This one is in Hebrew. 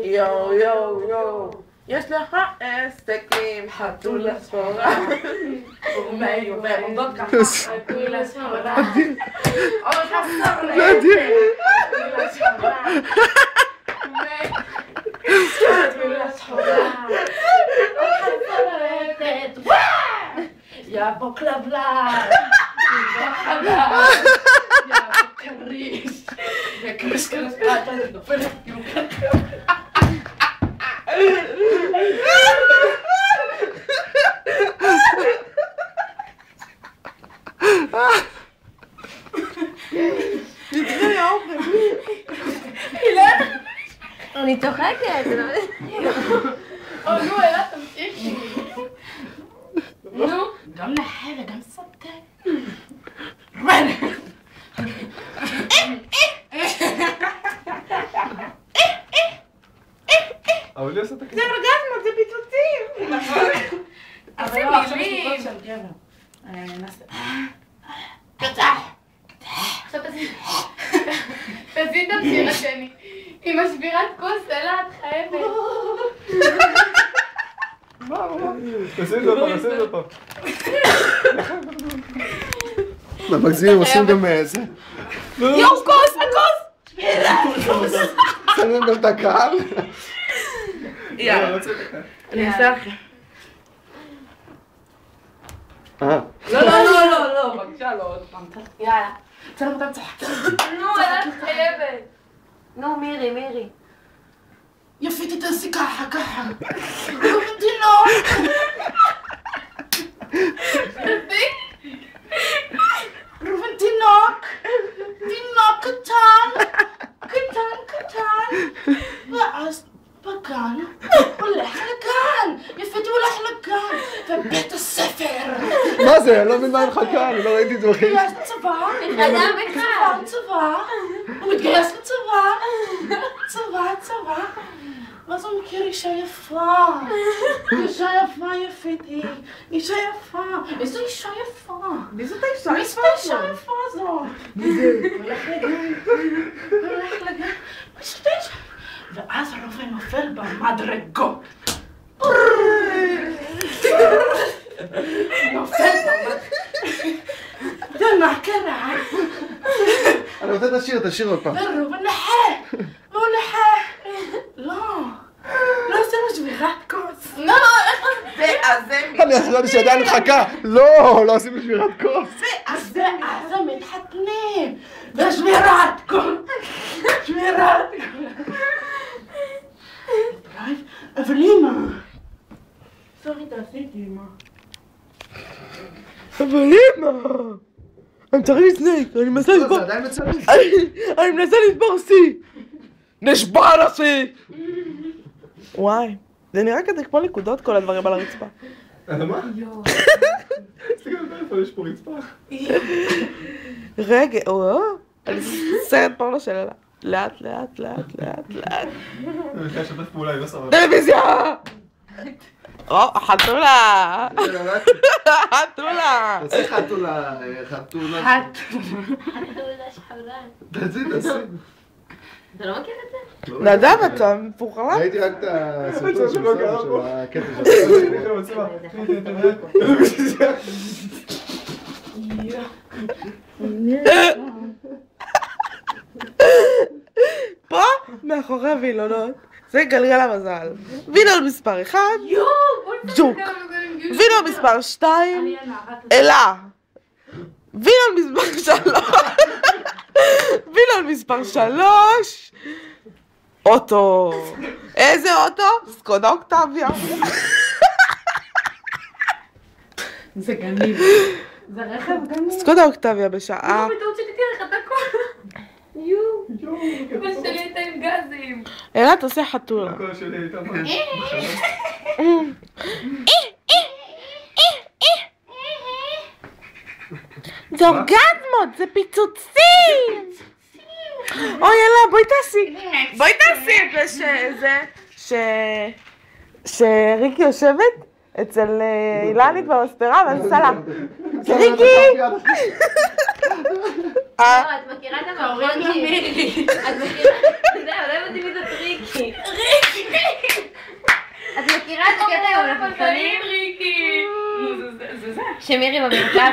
יו יו יו, יש לך עסק עם חתולה שחורה. ועומדות ככה, חתולה שחורה. עוד חסר להם. חתולה שחורה. חתולה שחורה. עוד חסר להם. יבוא כלבלב. יבוא חלב. יבוא קריש. וקריש קריש קריש. נופלת כאילו ככה. אני צוחקת. נו, אלה תמשיכי. נו, גם נחה וגם סוטה. אבל לי עושה את הכסף. זה אורגזמות, זה פיצוצים. נכון. אבל לא, עכשיו יש לי קול של גבר. נעשה... קטח. עכשיו תעשי את השיר השני. עם השבירת כוס, אלה את חייבת. תעשי את זה עוד פעם, תעשי את זה עוד פעם. במגזים עושים גם זה. יואו, כוס, הכוס! שמים גם את הקהל. יאללה, אני אעשה לכם. לא, בבקשה, לא, עוד פעם. יאללה. צלם אותם צוחק. נו, אלה את חייבת. נו, מירי. יפיתי תעשי ככה. תינוק. ראובן תינוק. תינוק קטן. ואז בגן, הולך לגן. יפיתי הולך לגן. ובית הספר. מה זה? אני לא מבין מה עם חכה, אני לא ראיתי את זה בחיים. מתגייס לצבא. צבא. הוא מתגייס לצבא. צבא. ואז הוא מכיר אישה יפה. אישה יפה יפיתי. אישה יפה. איזו אישה יפה. מי זאת האישה יפה? מי זאת האישה יפה הזאת? מי זה? הולך לגן. מי זאת האישה? ואז ראובן נופל במדרגות. מה קרה? אני רוצה תשאיר עוד פעם. וראובן נחה. לא עשינו שבירת כוס. לא, איך זה? אני חשבתי שעדיין מחכה. לא עושים שבירת כוס. אז מתחתנים. ושבירת כוס. אבל אמא. סורי, תעשי לי אמא. אבל אמא! אני צריך לסנק, אני מנסה לשבור... זה עדיין מצלם. אני מנסה לשבור שיא! נשבר השיא! וואי, זה נראה כזה כמו נקודות כל הדברים על הרצפה. מה? תסתכל בטלפון, יש פה רצפה. רגע, אני סרט פורנו של אלה. לאט. אני מתחילה לשתף פעולה, היא לא סבבה. טלוויזיה! חתולה! תעשי חתולה. חתולה שחורה. תעשי. אתה לא מכיר את זה? נדב, אתה מפוחלה? ראיתי רק את הסרטון של הקטע של פה, מאחורי הווילונות, זה גלגל המזל. וילון מספר 1, ג'וק. וילון מספר 2, אלה. וילון מספר 3, וילון מספר 3, אוטו. איזה אוטו? סקודה אוקטביה. זה גניב. זה רכב גניב. סקודה אוקטביה בשעה. בטעות שתיתי לך את הכל. אבל שלי הייתה עם גזים. אלה תעשה חתולה. הכל שלי הייתה מה? זה אורגזמות, זה פיצוצים! אוי יאללה, בואי תעשי את זה שריקי יושבת אצל אילנית במספרה ועושה לה ריקי! את מכירה את המערכון קוראים לה מירי. את מכירה... זהו, לא הבנתי מי זאת ריקי. את מכירה את הקטע עם המלפפונים? ריקי. שמירי במרכב